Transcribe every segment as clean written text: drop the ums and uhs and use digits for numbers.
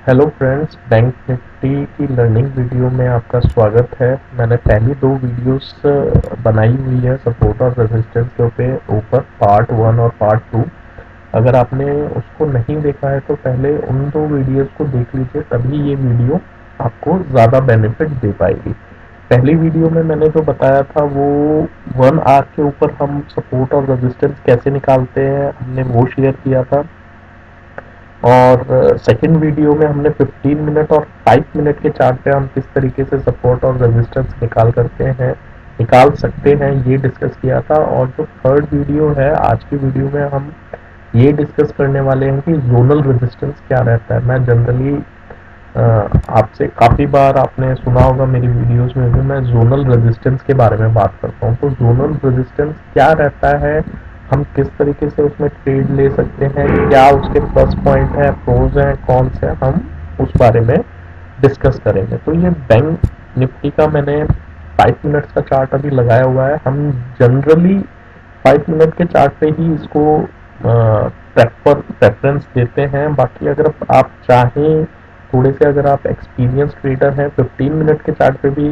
Hello friends, bank Nifty की learning video में आपका स्वागत है। मैंने पहली दो वीडियोस बनाई हुई है सपोर्ट और रेजिस्टेंस के ऊपर पार्ट 1 और पार्ट 2। अगर आपने उसको नहीं देखा है तो पहले उन दो वीडियोस को देख लीजिए, तभी ये वीडियो आपको ज़्यादा बेनिफिट दे पाएगी। पहली वीडियो में मैंने जो बताया था वो 1 आवर के ऊपर हम सपोर्ट और रेजिस्टेंस कैसे निकालते हैं, हमने वो शेयर किया था। और सेकंड वीडियो में हमने 15 मिनट और 5 मिनट के चार्ट पे हम किस तरीके से सपोर्ट और रेजिस्टेंस निकाल सकते हैं, ये डिस्कस किया था। और जो थर्ड वीडियो है, आज की वीडियो में हम ये डिस्कस करने वाले हैं कि जोनल रेजिस्टेंस क्या रहता है। मैं जनरली आपसे काफ़ी बार आपने सुना होगा मेरी वीडियोस में भी मैं जोनल रेजिस्टेंस के बारे में बात करता हूँ। तो जोनल रेजिस्टेंस क्या रहता है, हम किस तरीके से उसमें ट्रेड ले सकते हैं, क्या उसके प्लस पॉइंट है, प्रोज हैं, कॉन्स हैं, हम उस बारे में डिस्कस करेंगे। तो ये बैंक निफ्टी का मैंने 5 मिनट्स का चार्ट अभी लगाया हुआ है। हम जनरली 5 मिनट के चार्ट पे ही इसको प्रेफरेंस देते हैं। बाकी अगर आप चाहें, थोड़े से अगर आप एक्सपीरियंस ट्रेडर हैं, 15 मिनट के चार्ट पे भी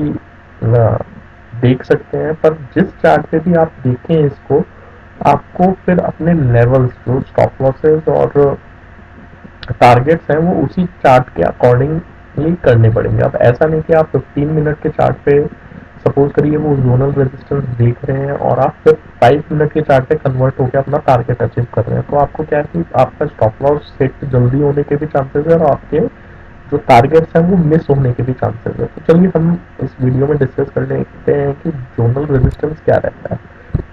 देख सकते हैं। पर जिस चार्ट पे भी आप देखें इसको, आपको फिर अपने लेवल्स जो स्टॉप लॉसेस और टारगेट्स हैं वो उसी चार्ट के अकॉर्डिंग ही करने पड़ेंगे। अब ऐसा नहीं कि आप 15 मिनट के चार्ट पे सपोज करिए वो जोनल रेजिस्टेंस देख रहे हैं और आप फिर 5 मिनट के चार्ट पे कन्वर्ट होकर अपना टारगेट अचीव कर रहे हैं, तो आपको क्या है कि आपका स्टॉप लॉस सेट जल्दी होने के भी चांसेस है और आपके जो टारगेट्स हैं वो मिस होने के भी चांसेस है। तो चलिए हम इस वीडियो में डिस्कस कर लेते हैं कि जोनल रेजिस्टेंस क्या रहता है।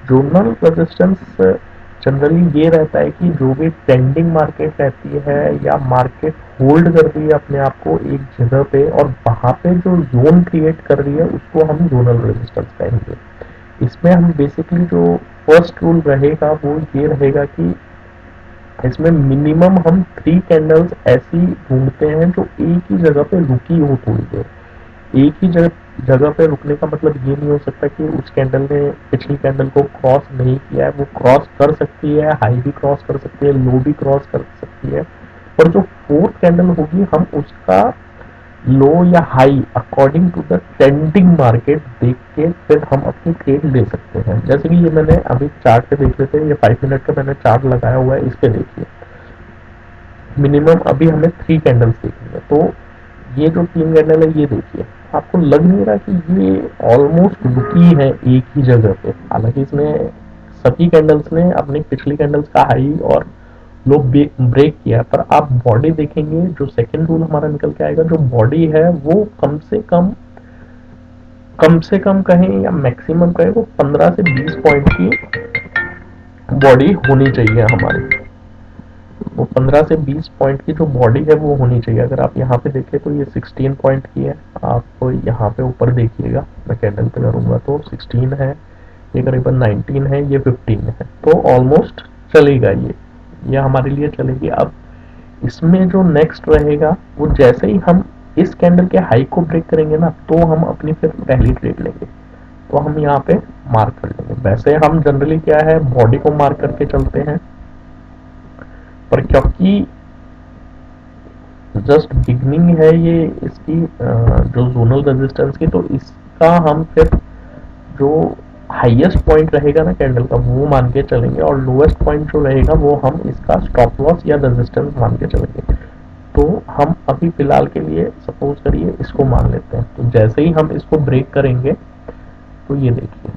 जोनल रेजिस्टेंस जनरली ये रहता है कि जो भी ट्रेंडिंग मार्केट रहती है या मार्केट होल्ड कर रही है अपने आप को एक जगह पे और वहां पे जो जोन क्रिएट कर रही है उसको हम जोनल रेजिस्टेंस कहेंगे। इसमें हम बेसिकली जो फर्स्ट रूल रहेगा वो ये रहेगा कि इसमें मिनिमम हम 3 कैंडल्स ऐसी ढूंढते हैं जो एक ही जगह पे रुकी हो थोड़ी देर। एक ही जगह पे रुकने का मतलब ये नहीं हो सकता कि उस कैंडल ने पिछली कैंडल को क्रॉस नहीं किया है। वो क्रॉस कर सकती है, हाई भी क्रॉस कर सकती है, लो भी क्रॉस कर सकती है। पर जो फोर्थ कैंडल होगी हम उसका लो या high according to the trending market देख के फिर हम अपनी ट्रेड ले सकते हैं। जैसे कि ये मैंने अभी चार्ट पे देख लेते हैं, ये 5 मिनट का मैंने चार्ट लगाया हुआ है, इस पे देखिए मिनिमम अभी हमें 3 कैंडल्स देखनी है। तो ये जो 3 कैंडल है ये देखिए, आपको लग नहीं रहा कि ये ऑलमोस्ट रुकी है एक ही जगह पे। हालांकि इसमें सभी कैंडल्स ने अपनी पिछली कैंडल्स का हाई और लो ब्रेक किया, पर आप बॉडी देखेंगे, जो सेकंड रूल हमारा निकल के आएगा, जो बॉडी है वो कम से कम कहें या मैक्सिमम कहें वो 15 से 20 पॉइंट की बॉडी होनी चाहिए हमारी। वो 15 से 20 पॉइंट की जो बॉडी है वो होनी चाहिए। अगर आप यहाँ पे देखें तो ये 16 पॉइंट की है। आप यहाँ पे ऊपर देखिएगा, मैं कैंडल पे करूँगा तो 16 है, ये करीबन 19 है, ये 15 है। तो ऑलमोस्ट चलेगा ये हमारे लिए चलेगी। अब इसमें जो नेक्स्ट रहेगा वो जैसे ही हम इस कैंडल के हाई को ब्रेक करेंगे ना, तो हम अपनी फिर पहली ट्रेड लेंगे। तो हम यहाँ पे मार्क कर लेंगे। वैसे हम जनरली क्या है, बॉडी को मार्क करके चलते हैं, पर क्योंकि जस्ट बिगनिंग है ये इसकी जो जोनल रेजिस्टेंस की, तो इसका हम फिर जो हाईएस्ट पॉइंट रहेगा ना कैंडल का वो मान के चलेंगे और लोएस्ट पॉइंट जो रहेगा वो हम इसका स्टॉप लॉस या रेजिस्टेंस मान के चलेंगे। तो हम अभी फिलहाल के लिए सपोज करिए इसको मान लेते हैं। तो जैसे ही हम इसको ब्रेक करेंगे तो ये देखिए,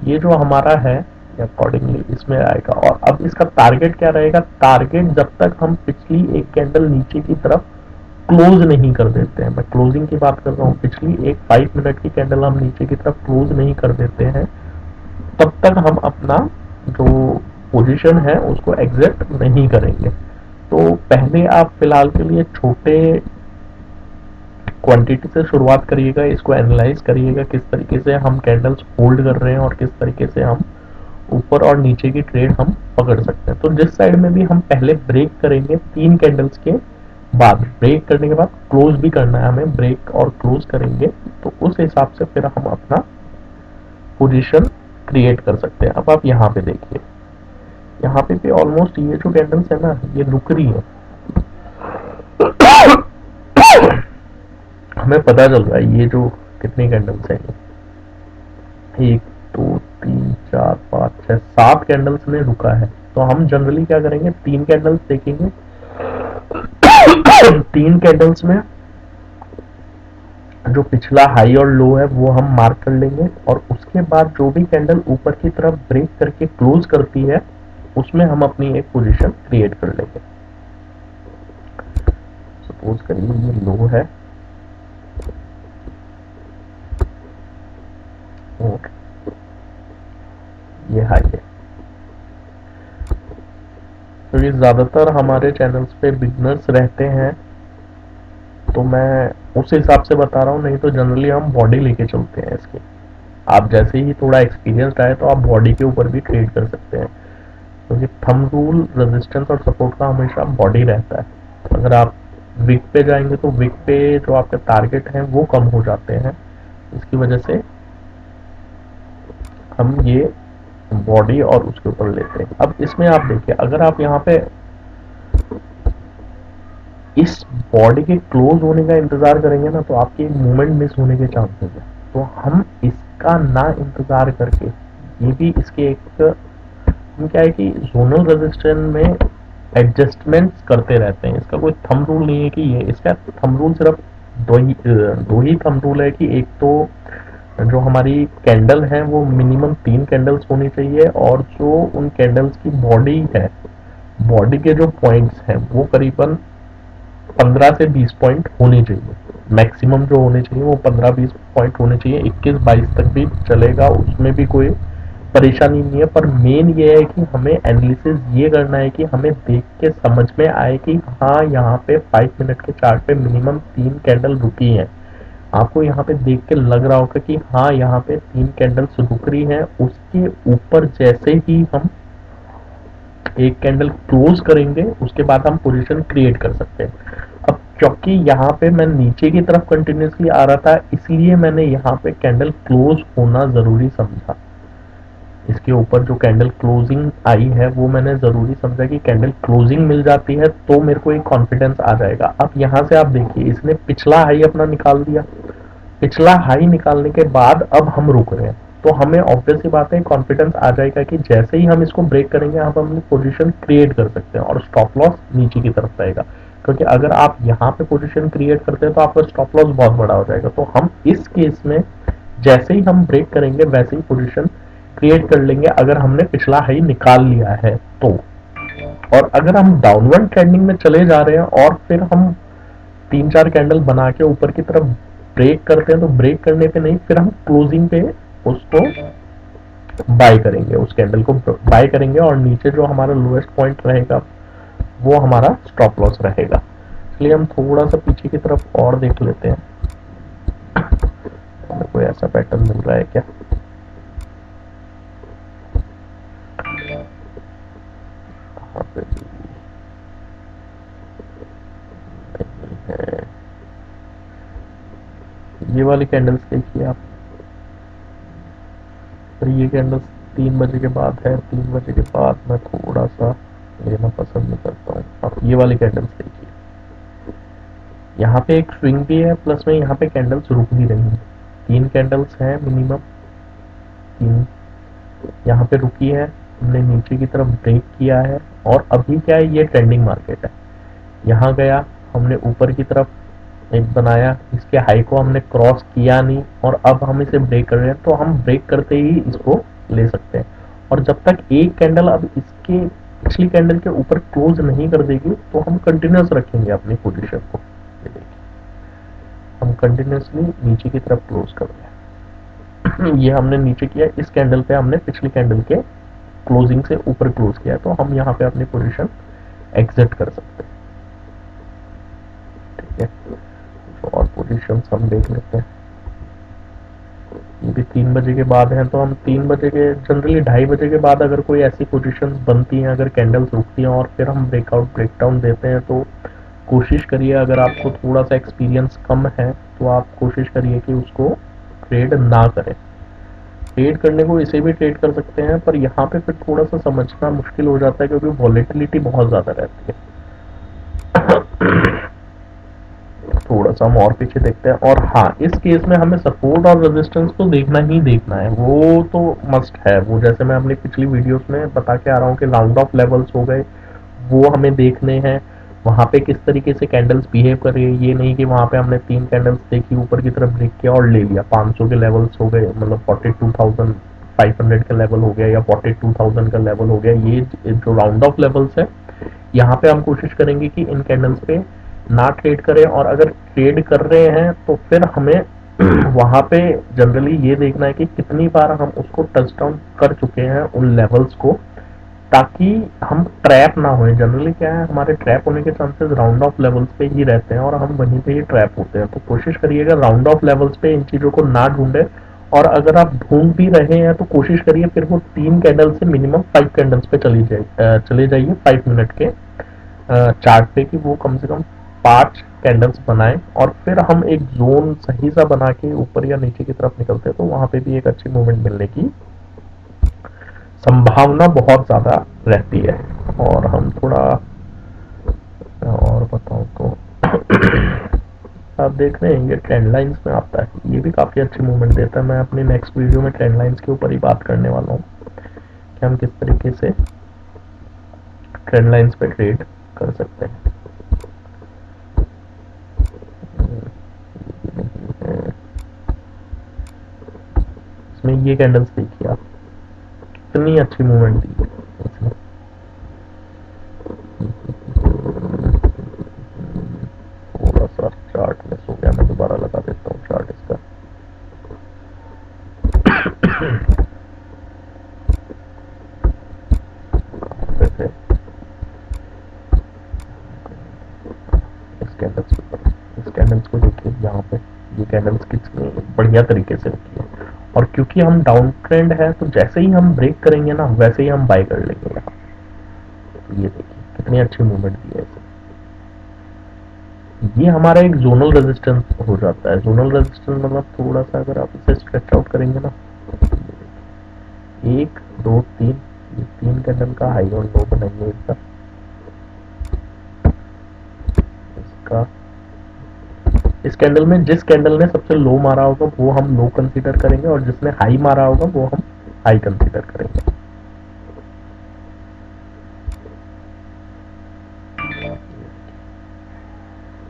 ये जो हमारा है अकॉर्डिंगली इसमें आएगा। और अब इसका टारगेट क्या रहेगा, टारगेट जब तक हम पिछली एक कैंडल नीचे की तरफ क्लोज नहीं कर देते हैं, मैं क्लोजिंग की बात कर रहा हूँ, पिछली एक 5 मिनट की कैंडल हम नीचे की तरफ क्लोज नहीं कर देते हैं, तब तक हम अपना जो पोजीशन है उसको एग्जिट नहीं करेंगे। तो पहले आप फिलहाल के लिए छोटे क्वांटिटी से शुरुआत करिएगा, इसको एनालाइज करिएगा किस तरीके से हम कैंडल्स होल्ड कर रहे हैं और किस तरीके से हम ऊपर और नीचे की ट्रेड हम पकड़ सकते हैं। तो जिस साइड में भी हम पहले ब्रेक करेंगे 3 कैंडल्स के बाद, ब्रेक करने के बाद क्लोज भी करना है हमें, ब्रेक और क्लोज करेंगे तो उस हिसाब से फिर हम अपना पोजीशन क्रिएट कर सकते हैं। अब आप यहाँ पे देखिए, यहाँ पे भी ऑलमोस्ट ये जो कैंडल्स है ना ये रुक रही है। हमें पता चल रहा है ये जो कितनी कैंडल्स हैं, 1 2 3 4 5 6 7 कैंडल्स में रुका है। तो हम जनरली क्या करेंगे, 3 कैंडल्स देखेंगे। 3 कैंडल्स में जो पिछला हाई और लो है वो हम मार्क कर लेंगे, और उसके बाद जो भी कैंडल ऊपर की तरफ ब्रेक करके क्लोज करती है उसमें हम अपनी एक पोजीशन क्रिएट कर लेंगे। सपोज करिए ये लो है और ये हाई है। तो ये ज्यादातर हमारे चैनल्स पे बिगनर्स रहते हैं, तो मैं उस हिसाब से बता रहा हूँ, नहीं तो जनरली हम बॉडी लेके चलते हैं इसकी। आप जैसे ही थोड़ा एक्सपीरियंस्ड आए तो आप बॉडी के ऊपर भी ट्रेड कर सकते हैं, क्योंकि थंब रूल रेजिस्टेंस और सपोर्ट का हमेशा बॉडी रहता है। अगर आप विक पे जाएंगे तो विक पे जो आपके टारगेट हैं वो कम हो जाते हैं, इसकी वजह से हम ये बॉडी और उसके ऊपर लेते हैं। अब इसमें आप देखिए, अगर आप यहाँ पे इस बॉडी के क्लोज होने का इंतजार करेंगे ना, तो आपकी एक मूवमेंट मिस होने के चांसेस है। तो हम इसका ना इंतजार करके, ये भी इसके एक हम क्या है कि जोनल रेजिस्टेंस में एडजस्टमेंट्स करते रहते हैं। इसका कोई थंब रूल नहीं है कि ये, इसका थंब रूल सिर्फ दो ही थंब रूल है कि एक तो जो हमारी कैंडल है वो मिनिमम 3 कैंडल्स होनी चाहिए, और जो उन कैंडल्स की बॉडी है, बॉडी के जो पॉइंट्स हैं वो करीबन 15 से 20 पॉइंट होने चाहिए। मैक्सिमम जो होने चाहिए वो 15-20 पॉइंट होने चाहिए। 21-22 तक भी चलेगा, उसमें भी कोई परेशानी नहीं है। पर मेन ये है कि हमें एनालिसिस ये करना है कि हमें देख के समझ में आए कि हाँ यहाँ पे 5 मिनट के चार्ट पे मिनिमम 3 कैंडल रुकी है। आपको यहाँ पे देख के लग रहा होगा कि हाँ यहाँ पे 3 कैंडल्स रुक रही हैं, उसके ऊपर जैसे ही हम एक कैंडल क्लोज करेंगे उसके बाद हम पोजीशन क्रिएट कर सकते हैं। अब क्योंकि यहाँ पे मैं नीचे की तरफ कंटिन्यूसली आ रहा था, इसलिए मैंने यहाँ पे कैंडल क्लोज होना जरूरी समझा। इसके ऊपर जो कैंडल क्लोजिंग आई है वो मैंने जरूरी समझा कि कैंडल क्लोजिंग मिल जाती है तो मेरे को एक कॉन्फिडेंस आ जाएगा। अब यहाँ से आप देखिए, इसने पिछला हाई अपना निकाल दिया। पिछला हाई निकालने के बाद अब हम रुक रहे हैं, तो हमें ऑब्वियस सी बात है कॉन्फिडेंस आ जाएगा कि जैसे ही हम इसको ब्रेक करेंगे हम अपनी पोजीशन क्रिएट कर सकते हैं, और स्टॉप लॉस नीचे की तरफ रहेगा। क्योंकि अगर आप यहाँ पे पोजीशन क्रिएट करते हैं तो आपका स्टॉप लॉस बहुत बड़ा हो जाएगा। तो हम इस केस में जैसे ही हम ब्रेक करेंगे वैसे ही पोजीशन क्रिएट कर लेंगे, अगर हमने पिछला हाई निकाल लिया है तो। और अगर हम डाउनवर्ड ट्रेंडिंग में चले जा रहे हैं और फिर हम 3-4 कैंडल बना के ऊपर की तरफ ब्रेक करते हैं, तो ब्रेक करने पे नहीं, फिर हम क्लोजिंग पे उसको बाय करेंगे, उस कैंडल को बाय करेंगे, और नीचे जो हमारा लोएस्ट पॉइंट रहेगा वो हमारा स्टॉप लॉस रहेगा। इसलिए हम थोड़ा सा पीछे की तरफ और देख लेते हैं, हमें कोई ऐसा पैटर्न मिल रहा है क्या। यहाँ पे नहीं है। ये वाली कैंडल्स देखिए आप, और ये कैंडल्स 3 बजे के बाद है। 3 बजे के बाद मैं थोड़ा सा लेना पसंद नहीं करता हूँ। आप ये वाली कैंडल्स देखिए, यहाँ पे एक स्विंग भी है, प्लस में यहाँ पे कैंडल्स रुक भी रही हैं। 3 कैंडल्स हैं मिनिमम, 3 यहाँ पे रुकी है, हमने नीचे की तरफ ब्रेक किया है, और अभी क्या है, ये ट्रेंडिंग मार्केट है। यहाँ गया, हमने ऊपर की तरफ एक बनाया, इसके हाई को हमने क्रॉस किया नहीं, और अब हम इसे ब्रेक कर रहे हैं, तो हम ब्रेक करते ही इसको ले सकते हैं। और जब तक एक कैंडल अब इसके पिछली कैंडल के ऊपर क्लोज नहीं कर देगी तो हम कंटिन्यूस रखेंगे अपनी पोजीशन को। ये देखिए, हम कंटिन्यूसली नीचे की तरफ क्लोज कर रहे हैं। ये हमने नीचे किया, इस कैंडल पे हमने पिछली कैंडल के क्लोजिंग से ऊपर क्लोज किया, तो हम यहाँ पे अपनी पोजीशन एग्जिट कर सकते हैं। ठीक है, तो और पोजीशन हम देख लेते हैं। ये भी 3 बजे के बाद है, तो हम 3 बजे के जनरली 2:30 बजे के बाद अगर कोई ऐसी पोजीशंस बनती हैं, अगर कैंडल्स रुकती हैं और फिर हम ब्रेकआउट ब्रेकडाउन देते हैं, तो कोशिश करिए, अगर आपको थोड़ा सा एक्सपीरियंस कम है तो आप कोशिश करिए कि उसको ट्रेड ना करें। ट्रेड करने को इसे भी ट्रेड कर सकते हैं, पर यहाँ पे फिर थोड़ा सा समझना मुश्किल हो जाता है क्योंकि वॉलेटिलिटी बहुत ज़्यादा रहती है। थोड़ा सा हम और पीछे देखते हैं। और हाँ, इस केस में हमें सपोर्ट और रेजिस्टेंस तो देखना ही देखना है, वो तो मस्ट है। वो जैसे मैं अपनी पिछली वीडियोस में बता के आ रहा हूँ कि राउंड ऑफ लेवल्स हो गए, वो हमें देखने हैं। वहाँ पे किस तरीके से कैंडल्स बिहेव कर रही है, ये नहीं कि वहाँ पे हमने 3 कैंडल्स देखी, ऊपर की तरफ ब्रेक किया और ले लिया, 500 के लेवल्स हो गए, मतलब 42,500 का लेवल हो गया या 42,000 का लेवल हो गया। ये जो राउंड ऑफ लेवल्स है, यहाँ पे हम कोशिश करेंगे कि इन कैंडल्स पे ना ट्रेड करें, और अगर ट्रेड कर रहे हैं तो फिर हमें वहाँ पे जनरली ये देखना है कि कितनी बार हम उसको टच डाउन कर चुके हैं उन लेवल्स को, ताकि हम ट्रैप ना होए। जनरली क्या है, हमारे ट्रैप होने के चांसेस राउंड ऑफ लेवल्स पे ही रहते हैं और हम वहीं पे ही ट्रैप होते हैं। तो कोशिश करिएगा राउंड ऑफ लेवल्स पे इन चीज़ों को ना ढूंढे, और अगर आप ढूंढ भी रहे हैं तो कोशिश करिए फिर वो 3 कैंडल से मिनिमम 5 कैंडल्स पे चले जाइए 5 मिनट के चार्ट पे, कि वो कम से कम 5 कैंडल्स बनाएं, और फिर हम एक जोन सही सा बना के ऊपर या नीचे की तरफ निकलते हैं, तो वहां पे भी एक अच्छी मूवमेंट मिलने की संभावना बहुत ज़्यादा रहती है। और हम थोड़ा और बताऊं तो आप देख रहे हैं ये ट्रेंड लाइंस में आता है, ये भी काफ़ी अच्छी मूवमेंट देता है। मैं अपनी नेक्स्ट वीडियो में ट्रेंड लाइंस के ऊपर ही बात करने वाला हूँ कि हम किस तरीके से ट्रेंड लाइंस पे ट्रेड कर सकते हैं। इसमें ये कैंडल्स देखिए आप, कितनी अच्छी मूवमेंट दी है इसने। थोड़ा सा चार्ट मिस हो गया, मैं दोबारा लगा देता हूँ चार्ट इसका। वैसे इस कैंडल्स को देखिए यहाँ पे, ये कैंडल्स कितनी बढ़िया तरीके से रखी है। और क्योंकि हम डाउन ट्रेंड है, तो जैसे ही हम ब्रेक करेंगे ना, वैसे ही हम बाय कर लेंगे यहाँ। तो ये देखिए कितनी अच्छी मूवमेंट दी है इसे। ये हमारा एक जोनल रेजिस्टेंस हो जाता है। जोनल रेजिस्टेंस मतलब थोड़ा सा अगर आप इसे स्ट्रेच आउट करेंगे ना, 1 2 3, ये 3 कैंडल का हाई और लो बनाएंगे इसका। इसका इस कैंडल में जिस कैंडल ने सबसे लो मारा होगा वो हम लो कंसीडर करेंगे, और जिसने हाई मारा होगा वो हम हाई कंसीडर करेंगे।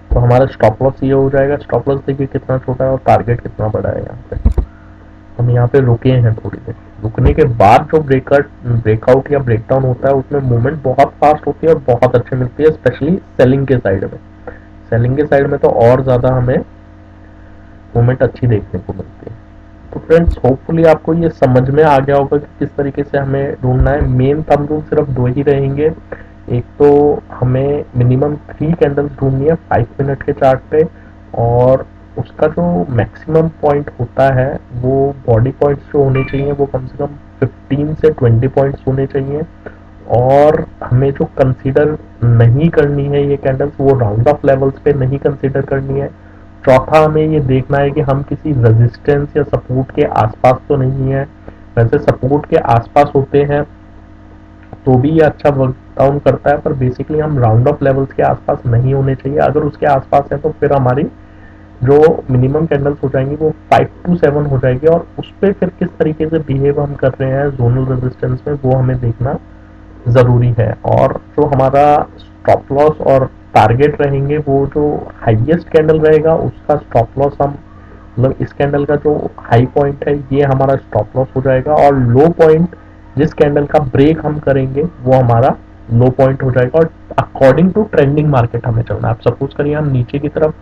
तो हमारा स्टॉप लॉस ये हो जाएगा। स्टॉप लॉस देखिए कितना छोटा है और टारगेट कितना बड़ा है। यहाँ पे हम यहाँ पे रुके हैं थोड़ी देर, रुकने के बाद जो ब्रेकआउट या ब्रेकडाउन होता है, उसमें मूवमेंट बहुत फास्ट होती है और बहुत अच्छी मिलती है, स्पेशली सेलिंग के साइड में। सेलिंग के साइड में तो और ज़्यादा हमें मूवमेंट अच्छी देखने को मिलती है। तो फ्रेंड्स, होपफुली आपको ये समझ में आ गया होगा कि किस तरीके से हमें ढूंढना है। मेन थंब रूल सिर्फ 2 ही रहेंगे। एक तो हमें मिनिमम 3 कैंडल्स ढूंढनी है 5 मिनट के चार्ट पे, और उसका जो मैक्सिमम पॉइंट होता है, वो बॉडी पॉइंट्स जो होने चाहिए वो कम से कम 15 से 20 पॉइंट्स होने चाहिए। और हमें जो कंसीडर नहीं करनी है ये कैंडल्स, वो राउंड ऑफ लेवल्स पे नहीं कंसीडर करनी है। चौथा, हमें ये देखना है कि हम किसी रेजिस्टेंस या सपोर्ट के आसपास तो नहीं है। वैसे सपोर्ट के आसपास होते हैं तो भी ये अच्छा वर्क डाउन करता है, पर बेसिकली हम राउंड ऑफ लेवल्स के आसपास नहीं होने चाहिए। अगर उसके आसपास है तो फिर हमारी जो मिनिमम कैंडल्स हो जाएंगी वो 5 to 7 हो जाएगी, और उस पर फिर किस तरीके से बिहेव हम कर रहे हैं जोनल रेजिस्टेंस में, वो हमें देखना ज़रूरी है। और जो हमारा स्टॉप लॉस और टारगेट रहेंगे, वो जो हाईएस्ट कैंडल रहेगा उसका स्टॉप लॉस हम, मतलब इस कैंडल का जो हाई पॉइंट है ये हमारा स्टॉप लॉस हो जाएगा, और लो पॉइंट जिस कैंडल का ब्रेक हम करेंगे वो हमारा लो पॉइंट हो जाएगा। और अकॉर्डिंग टू ट्रेंडिंग मार्केट हमें चलना है। आप सपोज करिए हम नीचे की तरफ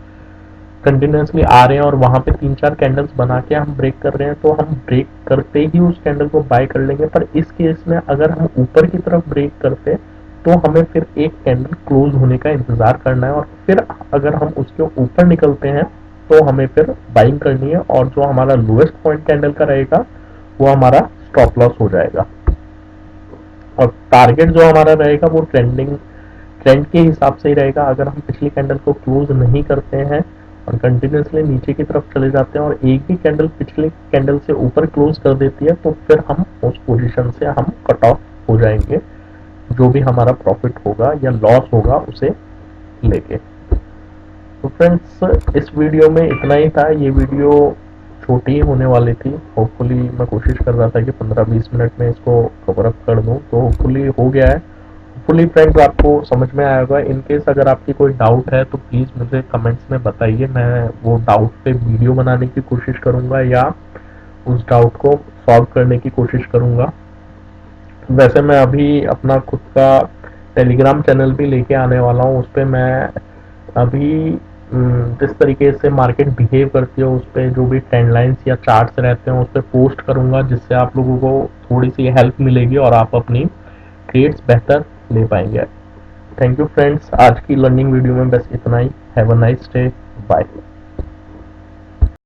कंटिन्यूसली आ रहे हैं और वहां पे 3-4 कैंडल्स बना के हम ब्रेक कर रहे हैं, तो हम ब्रेक करते ही उस कैंडल को बाय कर लेंगे। पर इस केस में अगर हम ऊपर की तरफ ब्रेक करते तो हमें फिर एक कैंडल क्लोज होने का इंतजार करना है, और फिर अगर हम उसके ऊपर निकलते हैं तो हमें फिर बाइंग करनी है, और जो हमारा लोएस्ट पॉइंट कैंडल का रहेगा वो हमारा स्टॉप लॉस हो जाएगा। और टारगेट जो हमारा रहेगा वो ट्रेंड के हिसाब से ही रहेगा। अगर हम पिछली कैंडल को क्लोज नहीं करते हैं और कंटिन्यूसली नीचे की तरफ चले जाते हैं और एक भी कैंडल पिछले कैंडल से ऊपर क्लोज कर देती है, तो फिर हम उस पोजीशन से हम कट ऑफ हो जाएंगे, जो भी हमारा प्रॉफिट होगा या लॉस होगा उसे लेके। तो फ्रेंड्स इस वीडियो में इतना ही था। ये वीडियो छोटी ही होने वाली थी। होपफुली मैं कोशिश कर रहा था कि 15-20 मिनट में इसको कवर अप कर दूं, तो होपफुली हो गया है। होपफुली फ्रेंड्स आपको समझ में आया होगा। इन केस अगर आपकी कोई डाउट है तो प्लीज़ मुझे कमेंट्स में बताइए, मैं वो डाउट पे वीडियो बनाने की कोशिश करूँगा या उस डाउट को सॉल्व करने की कोशिश करूँगा। वैसे मैं अभी अपना खुद का टेलीग्राम चैनल भी लेके आने वाला हूँ। उस पर मैं अभी जिस तरीके से मार्केट बिहेव करती है उस पर जो भी ट्रेंड लाइन्स या चार्ट्स रहते हैं उस पर पोस्ट करूँगा, जिससे आप लोगों को थोड़ी सी हेल्प मिलेगी और आप अपनी ट्रेड्स बेहतर ले पाएंगे। थैंक यू फ्रेंड्स, आज की लर्निंग वीडियो में बस इतना ही। Have a nice day, bye.